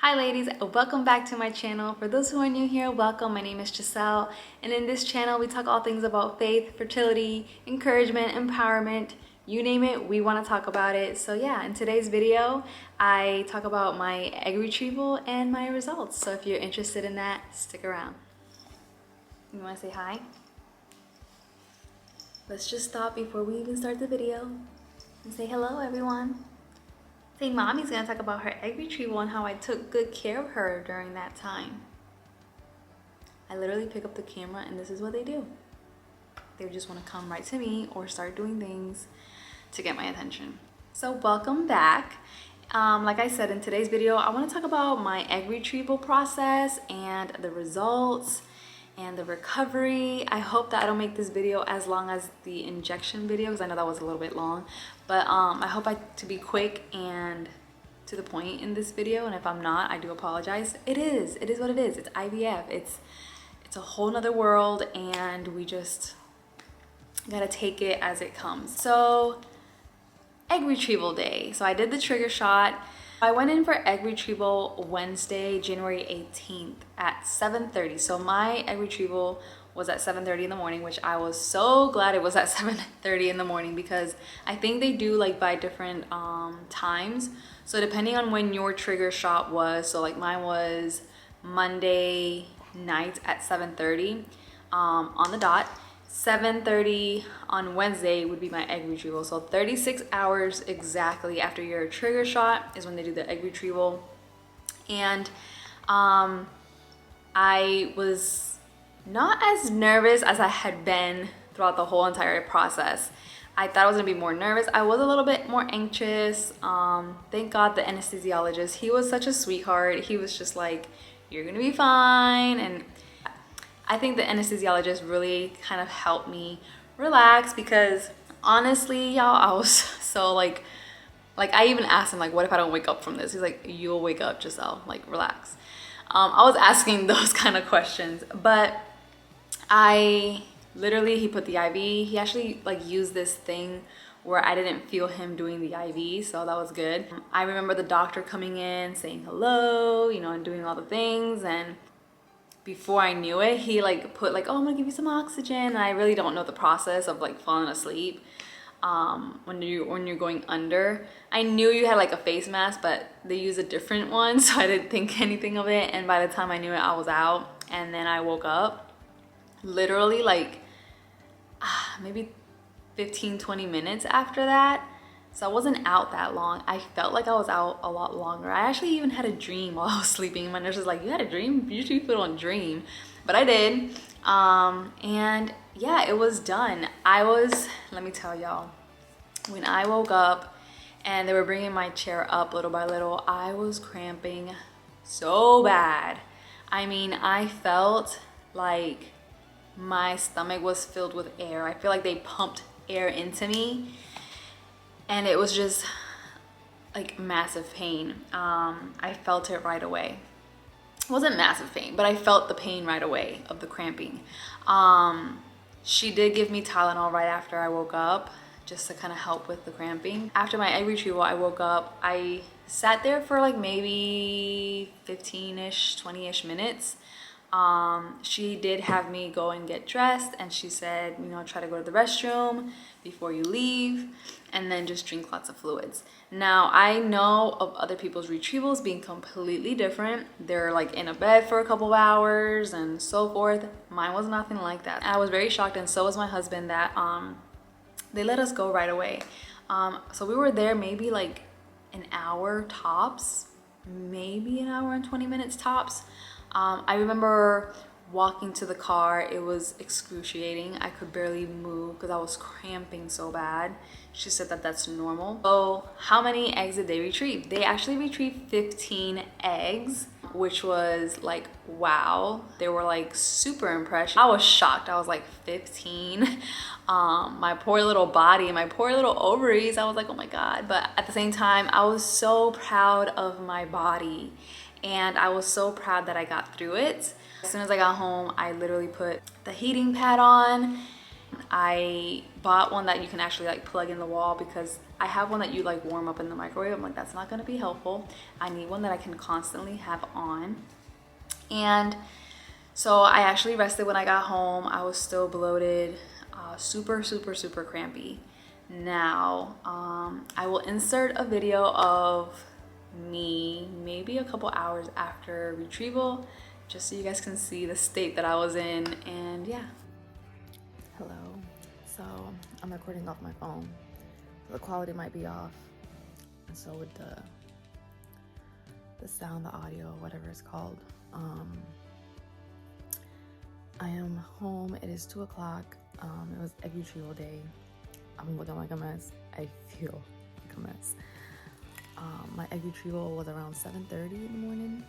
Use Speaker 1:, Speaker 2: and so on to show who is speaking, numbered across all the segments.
Speaker 1: Hi ladies, welcome back to my channel. For those who are new here, welcome. My name is Giselle, and in this channel we talk all things about faith, fertility, encouragement, empowerment, you name it, we want to talk about it. So yeah, in today's video, I talk about my egg retrieval and my results. So if you're interested in that, stick around. You want to say hi? Let's just stop before we even start the video and say hello everyone. Say mommy's gonna talk about her egg retrieval and how I took good care of her during that time. I literally pick up the camera and this is what they do. They just want to come right to me or start doing things to get my attention. So welcome back. Like I said, in today's video, I want to talk about my egg retrieval process and the results and the recovery. I hope that I don't make this video as long as the injection video because I know that was a little bit long, but I hope to be quick and to the point in this video, and if I'm not, I do apologize. It is what it is. It's IVF. It's a whole nother world, and we just gotta take it as it comes. So egg retrieval day. So I did the trigger shot. I went in for egg retrieval Wednesday, January 18th at 7:30. So my egg retrieval was at 7:30 in the morning, which I was so glad it was at 7:30 in the morning because I think they do like by different times. So depending on when your trigger shot was, so like mine was Monday night at 7:30 on the dot. 7:30 on Wednesday would be my egg retrieval. So 36 hours exactly after your trigger shot is when they do the egg retrieval. And I was not as nervous as I had been throughout the whole entire process. I thought I was gonna be more nervous. I was a little bit more anxious. Thank God the anesthesiologist, he was such a sweetheart. He was just like, you're gonna be fine. And I think the anesthesiologist really kind of helped me relax because honestly, y'all, I was so like I even asked him like, what if I don't wake up from this? He's like, you'll wake up, Giselle, like relax. I was asking those kind of questions, but he put the IV. He actually like used this thing where I didn't feel him doing the IV, so that was good. I remember the doctor coming in, saying hello, you know, and doing all the things, and before I knew it, he like put like, oh, I'm gonna give you some oxygen. And I really don't know the process of like falling asleep when you're going under. I knew you had like a face mask, but they use a different one, so I didn't think anything of it. And by the time I knew it, I was out. And then I woke up literally like maybe 15-20 minutes after that. So I wasn't out that long. I felt like I was out a lot longer. I actually even had a dream while I was sleeping. My nurse was like, you had a dream? Usually people don't dream. But I did. And yeah, it was done. Let me tell y'all, when I woke up and they were bringing my chair up little by little, I was cramping so bad. I mean, I felt like my stomach was filled with air. I feel like they pumped air into me. And it was just like massive pain. I felt it right away. It wasn't massive pain, but I felt the pain right away of the cramping. She did give me Tylenol right after I woke up, just to kind of help with the cramping. After my egg retrieval, I woke up. I sat there for like maybe 15-ish, 20-ish minutes. She did have me go and get dressed, and she said, you know, try to go to the restroom before you leave, and then just drink lots of fluids. Now, I know of other people's retrievals being completely different. They're like in a bed for a couple of hours and so forth. Mine was nothing like that. I was very shocked, and so was my husband, that they let us go right away. So we were there maybe like an hour tops, maybe an hour and 20 minutes tops. I remember walking to the car. It was excruciating. I could barely move because I was cramping so bad. She said that that's normal. So how many eggs did they retrieve? They actually retrieved 15 eggs, which was like, wow. They were like super impressed. I was shocked. I was like, 15? My poor little body, my poor little ovaries. I was like, oh my God. But at the same time, I was so proud of my body. And I was so proud that I got through it. As soon as I got home, I literally put the heating pad on. I bought one that you can actually like plug in the wall, because I have one that you like warm up in the microwave. I'm like, that's not gonna be helpful. I need one that I can constantly have on. And so I actually rested when I got home. I was still bloated, super crampy. Now, I will insert a video of me maybe a couple hours after retrieval, just so you guys can see the state that I was in. And yeah. Hello. So I'm recording off my phone, so the quality might be off, and so with the sound, the audio, whatever it's called. I am home. It is 2 o'clock. It was egg retrieval day. I'm looking like a mess. I feel like a mess. My egg retrieval was around 7:30 in the morning.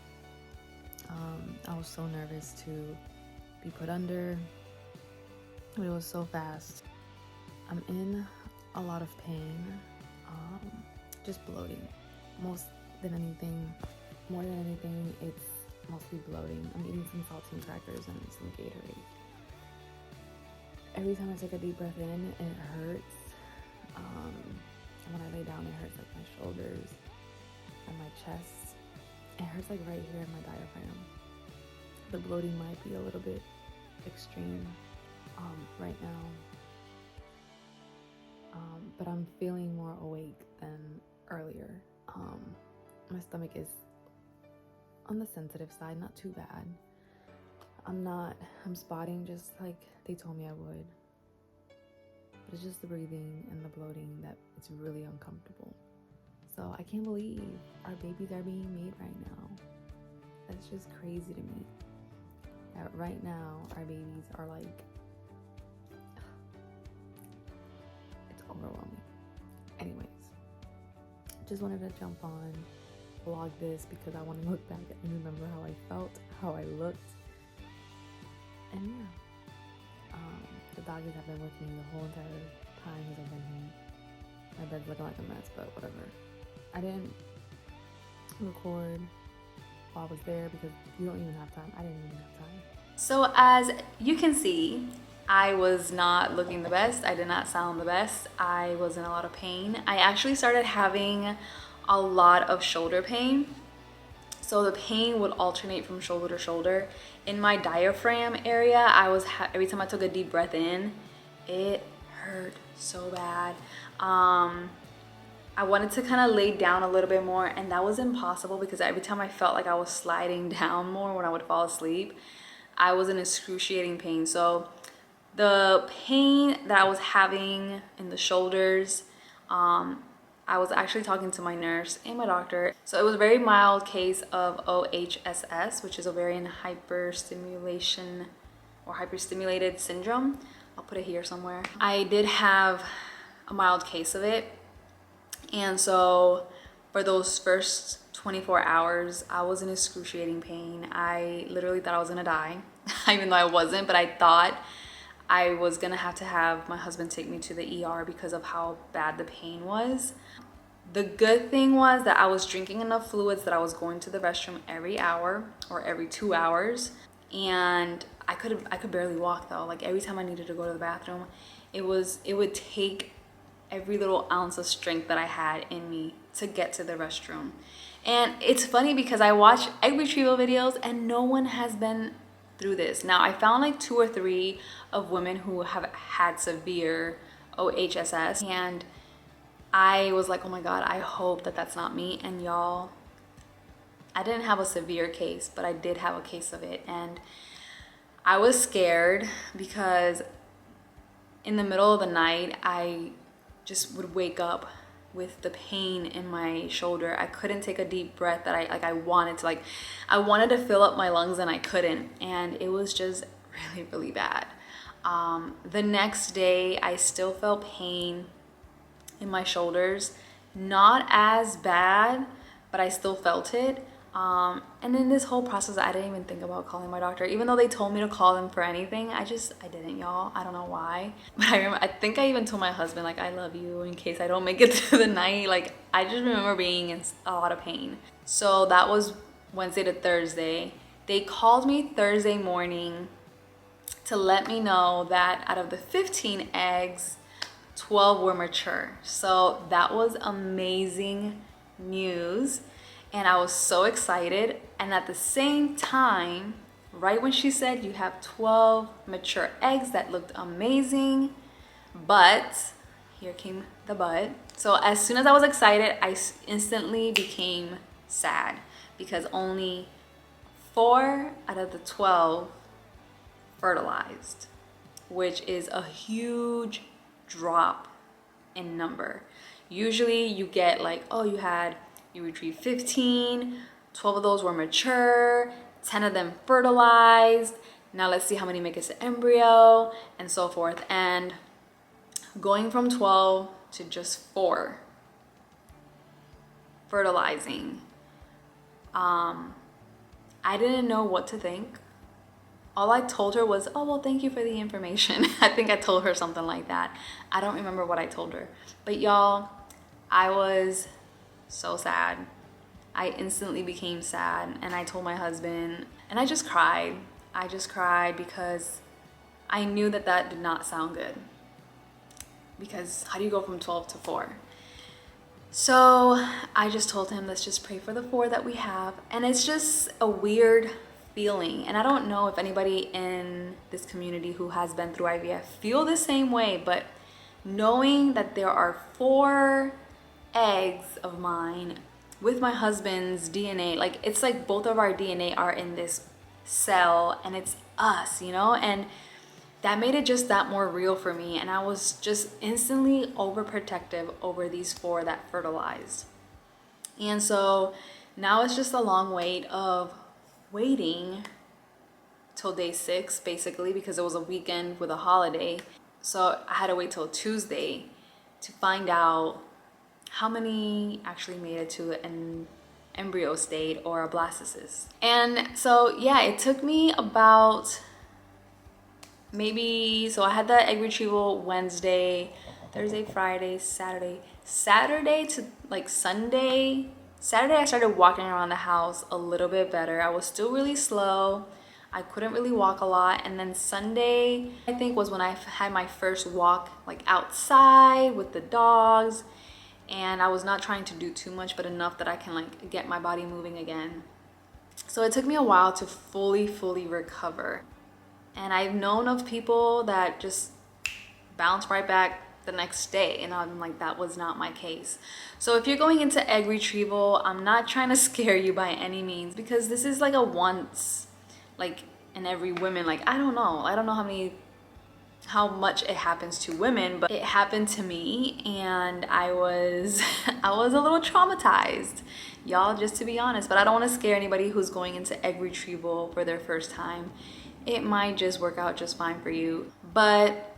Speaker 1: I was so nervous to be put under, but it was so fast. I'm in a lot of pain, just bloating. More than anything, it's mostly bloating. I'm eating some saltine crackers and some Gatorade. Every time I take a deep breath in, it hurts. When I lay down, it hurts like my shoulders and my chest. It hurts like right here in my diaphragm. The bloating might be a little bit extreme right now, but I'm feeling more awake than earlier. My stomach is on the sensitive side, not too bad. I'm spotting just like they told me I would. But it's just the breathing and the bloating that it's really uncomfortable. So I can't believe our babies are being made right now. That's just crazy to me. That right now our babies are like, it's overwhelming. Anyways, just wanted to jump on, vlog this because I want to look back and remember how I felt, how I looked. And yeah, the doggies have been with me the whole entire time that I've been here. My bed's looking like a mess, but whatever. I didn't record while I was there because you don't even have time. I didn't even have time. So as you can see, I was not looking the best. I did not sound the best. I was in a lot of pain. I actually started having a lot of shoulder pain. So the pain would alternate from shoulder to shoulder. In my diaphragm area, every time I took a deep breath in, it hurt so bad. I wanted to kind of lay down a little bit more, and that was impossible because every time I felt like I was sliding down more when I would fall asleep, I was in excruciating pain. So the pain that I was having in the shoulders, I was actually talking to my nurse and my doctor. So it was a very mild case of OHSS, which is ovarian hyperstimulation or hyperstimulated syndrome. I'll put it here somewhere. I did have a mild case of it. And so for those first 24 hours, I was in excruciating pain. I literally thought I was gonna die, even though I wasn't, but I thought I was gonna have to have my husband take me to the ER because of how bad the pain was. The good thing was that I was drinking enough fluids that I was going to the restroom every hour or every 2 hours. And I could barely walk though. Like every time I needed to go to the bathroom, it would take every little ounce of strength that I had in me to get to the restroom. And it's funny because I watch egg retrieval videos and no one has been through this. Now I found like 2 or 3 of women who have had severe OHSS, and I was like, oh my God, I hope that that's not me. And y'all, I didn't have a severe case, but I did have a case of it. And I was scared because in the middle of the night, I just would wake up with the pain in my shoulder. I couldn't take a deep breath that I wanted to. Like I wanted to fill up my lungs and I couldn't. And it was just really, really bad. The next day, I still felt pain in my shoulders. Not as bad, but I still felt it. And in this whole process, I didn't even think about calling my doctor, even though they told me to call them for anything. I didn't, y'all. I don't know why. But I think I even told my husband, like, I love you in case I don't make it through the night. Like, I just remember being in a lot of pain. So that was Wednesday to Thursday. They called me Thursday morning to let me know that out of the 15 eggs, 12 were mature. So that was amazing news. And I was so excited. And at the same time, right when she said you have 12 mature eggs, that looked amazing. But here came the but. So as soon as I was excited, I instantly became sad because only 4 out of the 12 fertilized, which is a huge drop in number. Usually you get like, oh, you retrieved 15, 12 of those were mature, 10 of them fertilized. Now let's see how many make it to embryo and so forth. And going from 12 to just 4 fertilizing, I didn't know what to think. All I told her was, oh, well, thank you for the information. I think I told her something like that. I don't remember what I told her. But y'all, I was so sad. I instantly became sad, and I told my husband, and I just cried. I just cried because I knew that that did not sound good. Because how do you go from 12 to 4? So I just told him, let's just pray for the 4 that we have. And it's just a weird feeling. And I don't know if anybody in this community who has been through IVF feel the same way, but knowing that there are 4 eggs of mine with my husband's DNA, like it's like both of our DNA are in this cell and it's us, you know? And that made it just that more real for me. And I was just instantly overprotective over these 4 that fertilized. And so now it's just a long wait of waiting till day 6, basically, because it was a weekend with a holiday. So I had to wait till Tuesday to find out how many actually made it to an embryo state or a blastocyst. And so, yeah, it took me about so I had that egg retrieval Wednesday, Thursday, Friday, Saturday to like Sunday. Saturday I started walking around the house a little bit better. I was still really slow. I couldn't really walk a lot. And then Sunday, I think, was when I had my first walk like outside with the dogs. And I was not trying to do too much, but enough that I can like get my body moving again. So it took me a while to fully recover. And I've known of people that just bounce right back the next day, and I'm like, that was not my case. So if you're going into egg retrieval, I'm not trying to scare you by any means, because this is like a once, like in every woman, like I don't know how much it happens to women, but it happened to me, and I was a little traumatized, y'all, just to be honest. But I don't want to scare anybody who's going into egg retrieval for their first time. It might just work out just fine for you. But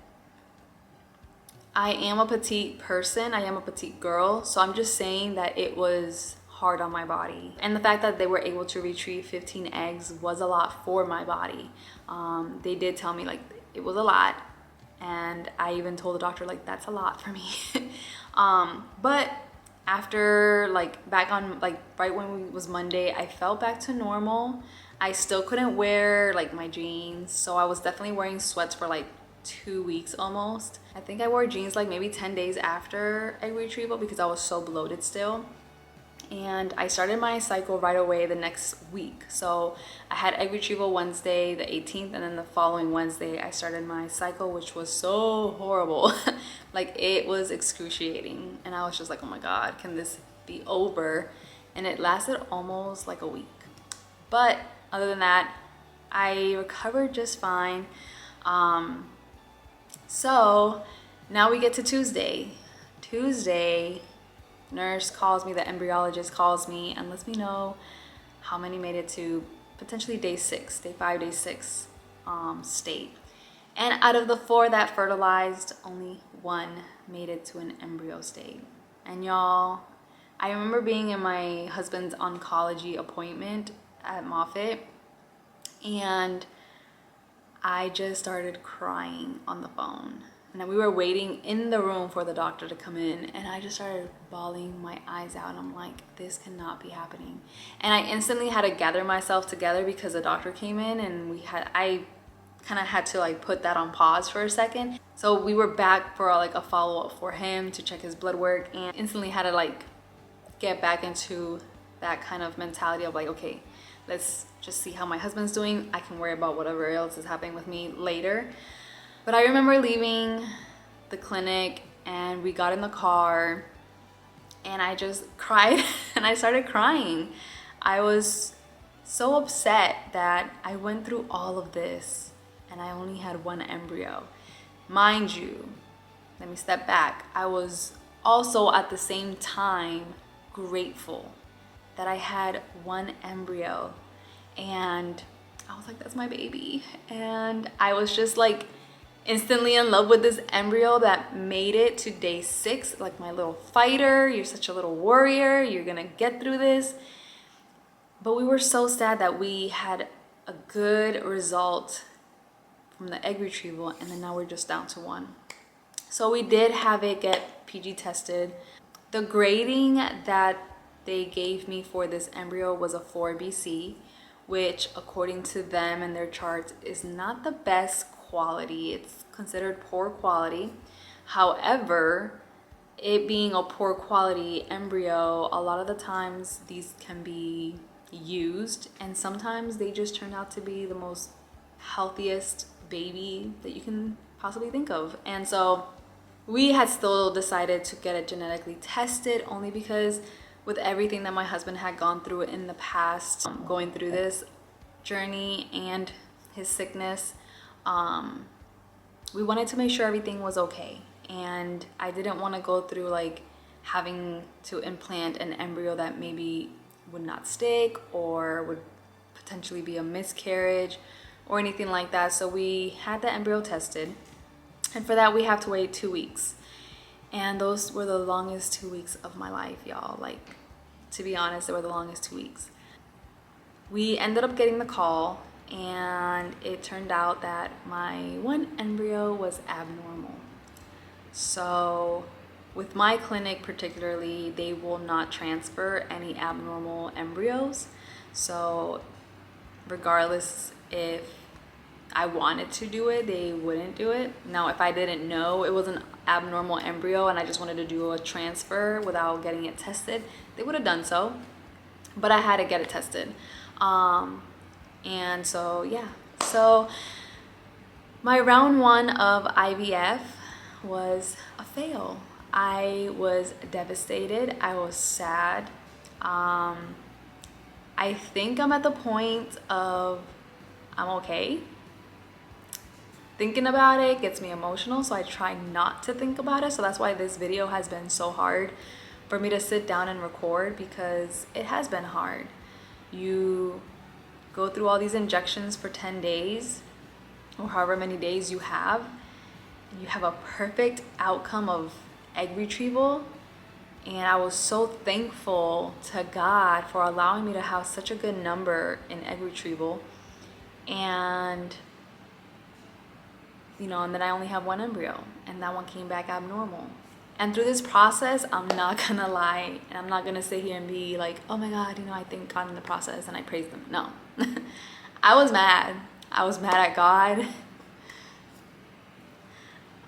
Speaker 1: I am a petite person, I am a petite girl, so I'm just saying that it was hard on my body. And the fact that they were able to retrieve 15 eggs was a lot for my body. They did tell me like it was a lot, and I even told the doctor like that's a lot for me. But after like back on like right when it was Monday, I felt back to normal. I still couldn't wear like my jeans, so I was definitely wearing sweats for like 2 weeks almost. I think I wore jeans like maybe 10 days after egg retrieval because I was so bloated still. And I started my cycle right away the next week. So I had egg retrieval Wednesday the 18th, and then the following Wednesday I started my cycle, which was so horrible. Like it was excruciating, and I was just like, oh my god, can this be over? And it lasted almost like a week. But other than that, I recovered just fine. So now we get to Tuesday. Nurse calls me, the embryologist calls me and lets me know how many made it to potentially day 6, day 5, day 6 state. And out of the 4 that fertilized, only 1 made it to an embryo state. And y'all, I remember being in my husband's oncology appointment at Moffitt, and I just started crying on the phone. And then we were waiting in the room for the doctor to come in, and I just started bawling my eyes out. And I'm like, this cannot be happening. And I instantly had to gather myself together because the doctor came in, and I kind of had to like put that on pause for a second. So we were back for like a follow-up for him to check his blood work, and instantly had to like get back into that kind of mentality of like, okay, let's just see how my husband's doing. I can worry about whatever else is happening with me later. But I remember leaving the clinic and we got in the car and I just cried and I started crying. I was so upset that I went through all of this and I only had one embryo. Mind you, let me step back. I was also at the same time grateful that I had one embryo, and I was like, that's my baby. And I was just like instantly in love with this embryo that made it to day 6, like my little fighter. You're such a little warrior, you're gonna get through this. But we were so sad that we had a good result from the egg retrieval, and then now we're just down to one. So we did have it get PG tested. The grading that they gave me for this embryo was a 4BC, which according to them and their charts is not the best quality. It's considered poor quality. However, it being a poor quality embryo, a lot of the times these can be used, and sometimes they just turn out to be the most healthiest baby that you can possibly think of. And so we had still decided to get it genetically tested, only because with everything that my husband had gone through in the past, going through this journey and his sickness, we wanted to make sure everything was okay. And I didn't want to go through like having to implant an embryo that maybe would not stick or would potentially be a miscarriage or anything like that. So we had the embryo tested, and for that we have to wait 2 weeks. And those were the longest 2 weeks of my life, y'all. Like, to be honest, they were the longest 2 weeks. We ended up getting the call, and it turned out that my one embryo was abnormal. So with my clinic particularly, they will not transfer any abnormal embryos. So regardless if I wanted to do it, they wouldn't do it. Now, if I didn't know it was an abnormal embryo and I just wanted to do a transfer without getting it tested, they would have done so. But I had to get it tested. And so, yeah. So my round 1 of IVF was a fail. I was devastated. I was sad. I think I'm at the point of I'm okay. Thinking about it gets me emotional, so I try not to think about it. So that's why this video has been so hard for me to sit down and record, because it has been hard. You go through all these injections for 10 days or however many days you have, and you have a perfect outcome of egg retrieval. And I was so thankful to God for allowing me to have such a good number in egg retrieval. And you know, and then I only have one embryo, and that one came back abnormal. And through this process, I'm not gonna lie, and I'm not gonna sit here and be like, oh my God, you know, I thank God in the process and I praise them. No. I was mad. I was mad at God.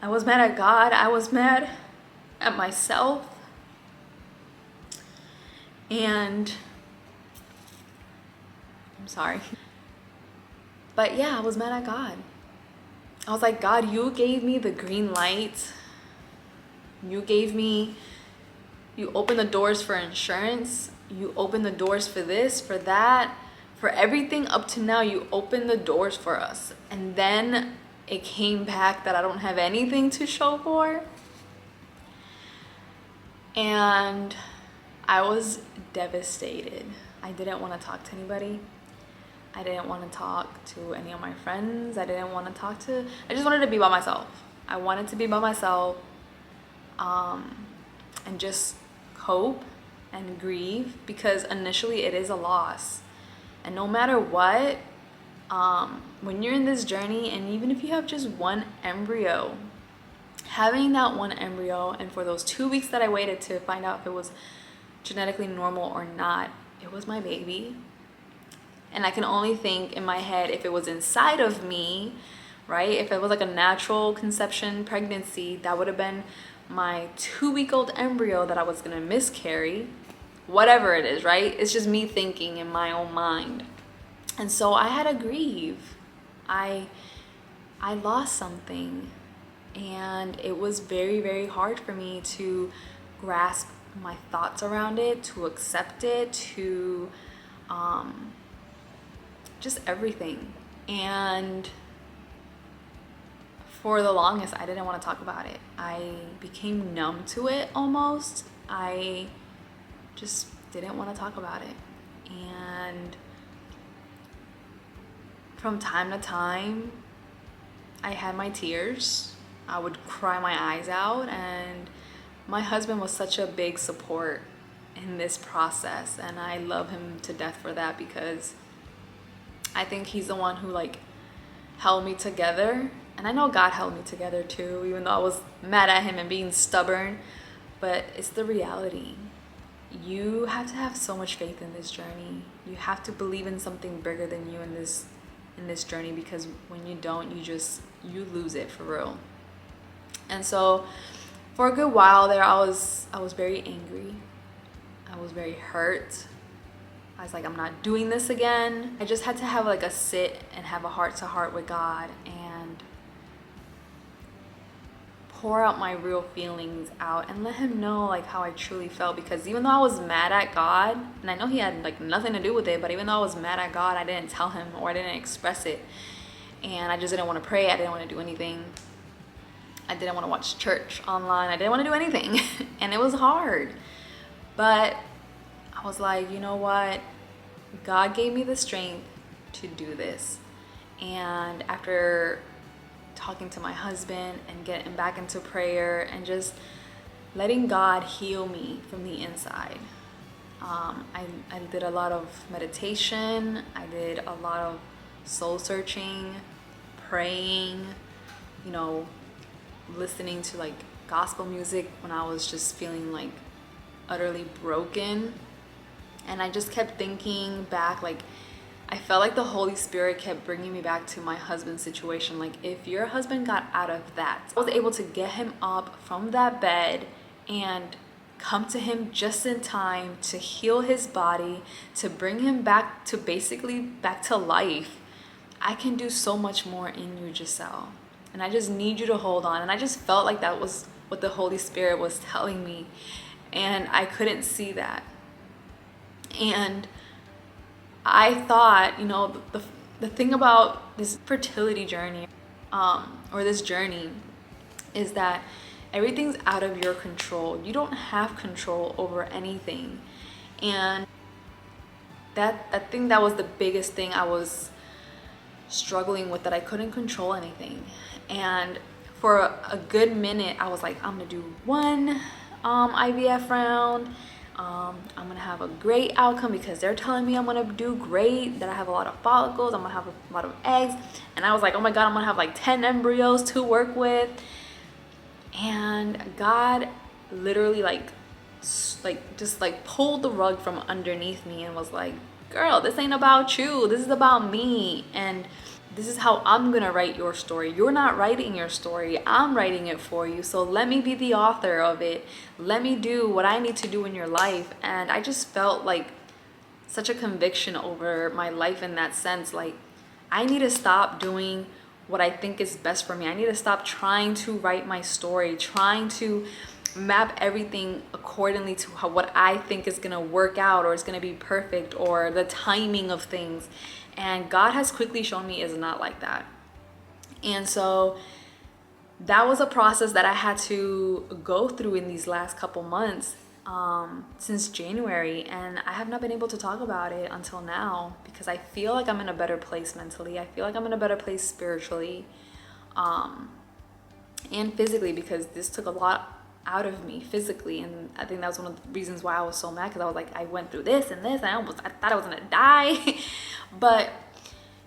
Speaker 1: I was mad at God. I was mad at myself. And I'm sorry. But yeah, I was mad at God. I was like, God, you gave me the green light. You opened the doors for insurance. You opened the doors for this, for that, for everything up to now. You opened the doors for us. And then it came back that I don't have anything to show for. And I was devastated. I didn't want to talk to anybody. I didn't want to talk to any of my friends. I just wanted to be by myself. I wanted to be by myself, and just cope and grieve, because initially it is a loss. And no matter what, when you're in this journey, and even if you have just one embryo, having that one embryo, and for those 2 weeks that I waited to find out if it was genetically normal or not, it was my baby. And I can only think in my head, if it was inside of me, right? If it was like a natural conception pregnancy, that would have been my 2-week-old embryo that I was gonna miscarry, whatever it is, right? It's just me thinking in my own mind. And so I had to grieve. I lost something, and it was very, very hard for me to grasp my thoughts around it, to accept it, to just everything. And for the longest, I didn't want to talk about it. I became numb to it almost. I just didn't want to talk about it. And from time to time, I had my tears. I would cry my eyes out, and my husband was such a big support in this process, and I love him to death for that, because I think he's the one who like held me together. And I know God held me together too, even though I was mad at him and being stubborn. But it's the reality. You have to have so much faith in this journey. You have to believe in something bigger than you in this journey, because when you don't, you lose it for real. And so for a good while there, I was very angry. I was very hurt. I was like, I'm not doing this again. I just had to have like a sit and have a heart-to-heart with God and pour out my real feelings out and let him know like how I truly felt. Because even though I was mad at God, and I know he had like nothing to do with it, but even though I was mad at God, I didn't tell him, or I didn't express it. And I just didn't want to pray. I didn't want to do anything. I didn't want to watch church online. I didn't want to do anything. And it was hard. But I was like, you know what? God gave me the strength to do this. And after talking to my husband and getting back into prayer and just letting God heal me from the inside, I did a lot of meditation. I did a lot of soul searching, praying, listening to like gospel music when I was just feeling like utterly broken. And I just kept thinking back, like I felt like the Holy Spirit kept bringing me back to my husband's situation. Like, if your husband got out of that, I was able to get him up from that bed and come to him just in time to heal his body, to bring him back to basically back to life. I can do so much more in you, Giselle. And I just need you to hold on. And I just felt like that was what the Holy Spirit was telling me. And I couldn't see that. And I thought, the thing about this fertility journey, or this journey, is that everything's out of your control. You don't have control over anything. And I think that was the biggest thing I was struggling with, that I couldn't control anything. And for a good minute, I was like, I'm gonna do one IVF round. I'm gonna have a great outcome because they're telling me I'm gonna do great, that I have a lot of follicles, I'm gonna have a lot of eggs. And I was like, oh my God, I'm gonna have like 10 embryos to work with. And God literally just pulled the rug from underneath me and was like, girl, this ain't about you, this is about me. And this is how I'm gonna write your story. You're not writing your story, I'm writing it for you. So let me be the author of it. Let me do what I need to do in your life. And I just felt like such a conviction over my life in that sense. Like, I need to stop doing what I think is best for me. I need to stop trying to write my story, trying to map everything accordingly to what I think is gonna work out, or is gonna be perfect, or the timing of things. And God has quickly shown me is not like that. And so that was a process that I had to go through in these last couple months, since January. And I have not been able to talk about it until now, because I feel like I'm in a better place mentally. I feel like I'm in a better place spiritually, and physically, because this took a lot out of me physically. And I think that was one of the reasons why I was so mad, because I was like, I went through this and this, and I thought I was gonna die. But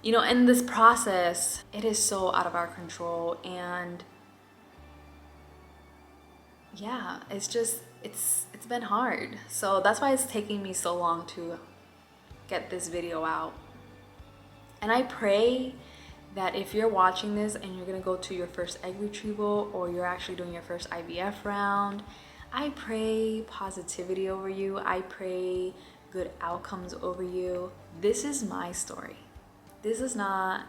Speaker 1: in this process, it is so out of our control. And yeah, it's been hard. So that's why it's taking me so long to get this video out. And I pray that if you're watching this and you're gonna go to your first egg retrieval, or you're actually doing your first IVF round, I pray positivity over you. I pray good outcomes over you. This is my story. This is not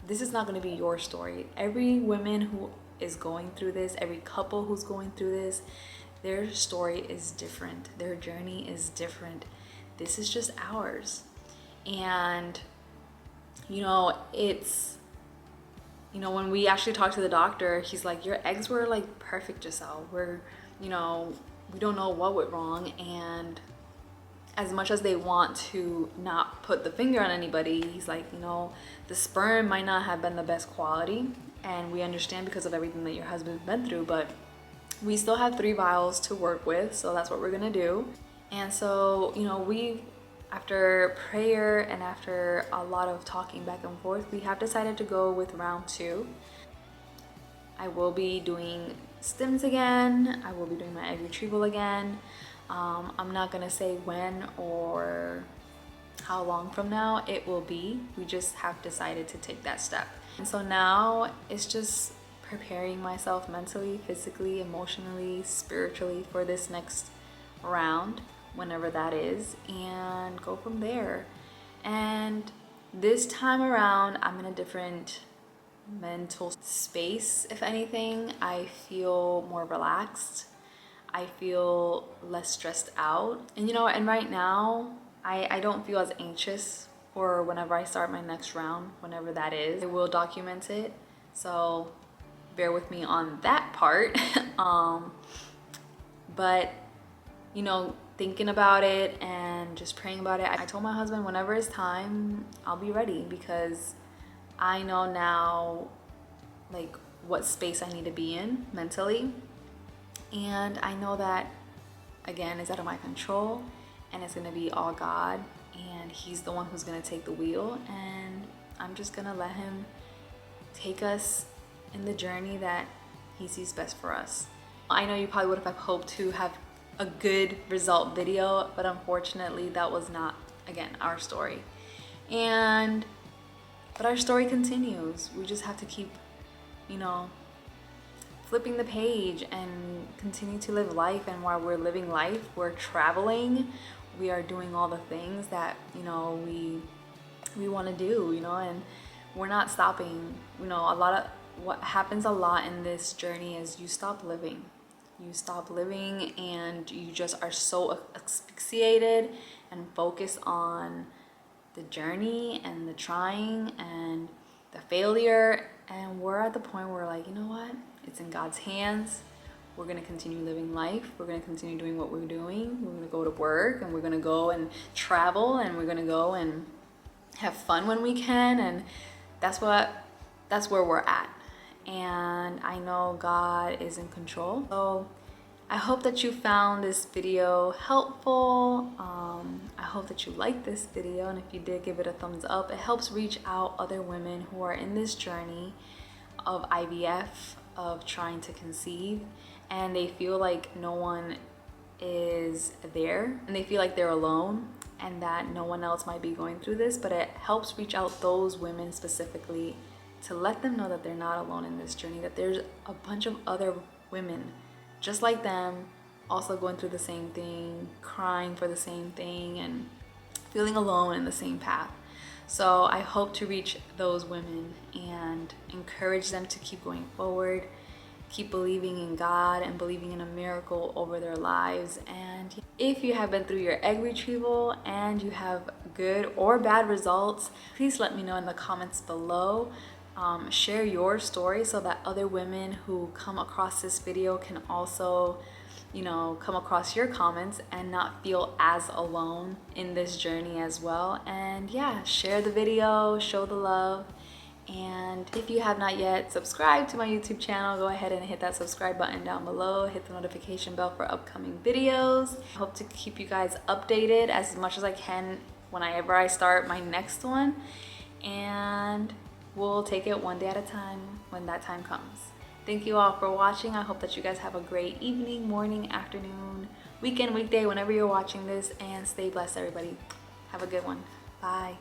Speaker 1: gonna be your story. Every woman who is going through this, every couple who's going through this, their story is different. Their journey is different. This is just ours. And you know, it's, you know, when we actually talked to the doctor, he's like, your eggs were like perfect, Giselle. You know, we don't know what went wrong. And as much as they want to not put the finger on anybody, he's like, you know, the sperm might not have been the best quality, and we understand because of everything that your husband's been through, but we still have 3 vials to work with, so that's what we're gonna do. And so, you know, after prayer and after a lot of talking back and forth, we have decided to go with round 2. I will be doing stims again. I will be doing my egg retrieval again. I'm not gonna say when or how long from now it will be. We just have decided to take that step. And so now it's just preparing myself mentally, physically, emotionally, spiritually for this next round, whenever that is, and go from there. And this time around, I'm in a different mental space. If anything, I feel more relaxed. I feel less stressed out. And you know, and right now, I don't feel as anxious for whenever I start my next round, whenever that is. I will document it, so bear with me on that part. But you know, thinking about it and just praying about it, I told my husband whenever it's time, I'll be ready, because I know now like what space I need to be in mentally. And I know that, again, it's out of my control, and it's gonna be all God, and he's the one who's gonna take the wheel, and I'm just gonna let him take us in the journey that he sees best for us. I know you probably would have hoped to have a good result video, but unfortunately that was not, again, our story. But our story continues. We just have to keep, you know, flipping the page and continue to live life. And while we're living life, we're traveling, we are doing all the things that, you know, we want to do, you know, and we're not stopping. You know, what happens a lot in this journey is you stop living. You stop living and you just are so asphyxiated and focused on the journey and the trying and the failure. And we're at the point where we're like, you know what? It's in God's hands. We're gonna continue living life. We're gonna continue doing what we're doing. We're gonna go to work, and we're gonna go and travel, and we're gonna go and have fun when we can. And that's where we're at. And I know God is in control. So I hope that you found this video helpful. I hope that you liked this video, and if you did, give it a thumbs up. It helps reach out other women who are in this journey of IVF, of trying to conceive, and they feel like no one is there, and they feel like they're alone, and that no one else might be going through this. But it helps reach out those women specifically to let them know that they're not alone in this journey, that there's a bunch of other women just like them, also going through the same thing, crying for the same thing, and feeling alone in the same path. So I hope to reach those women and encourage them to keep going forward, keep believing in God and believing in a miracle over their lives. And if you have been through your egg retrieval and you have good or bad results, please let me know in the comments below. Share your story so that other women who come across this video can also, you know, come across your comments and not feel as alone in this journey as well. And yeah, share the video, show the love. And if you have not yet subscribed to my YouTube channel, go ahead and hit that subscribe button down below. Hit the notification bell for upcoming videos. I hope to keep you guys updated as much as I can whenever I start my next one. And we'll take it one day at a time when that time comes. Thank you all for watching. I hope that you guys have a great evening, morning, afternoon, weekend, weekday, whenever you're watching this, and stay blessed, everybody. Have a good one. Bye.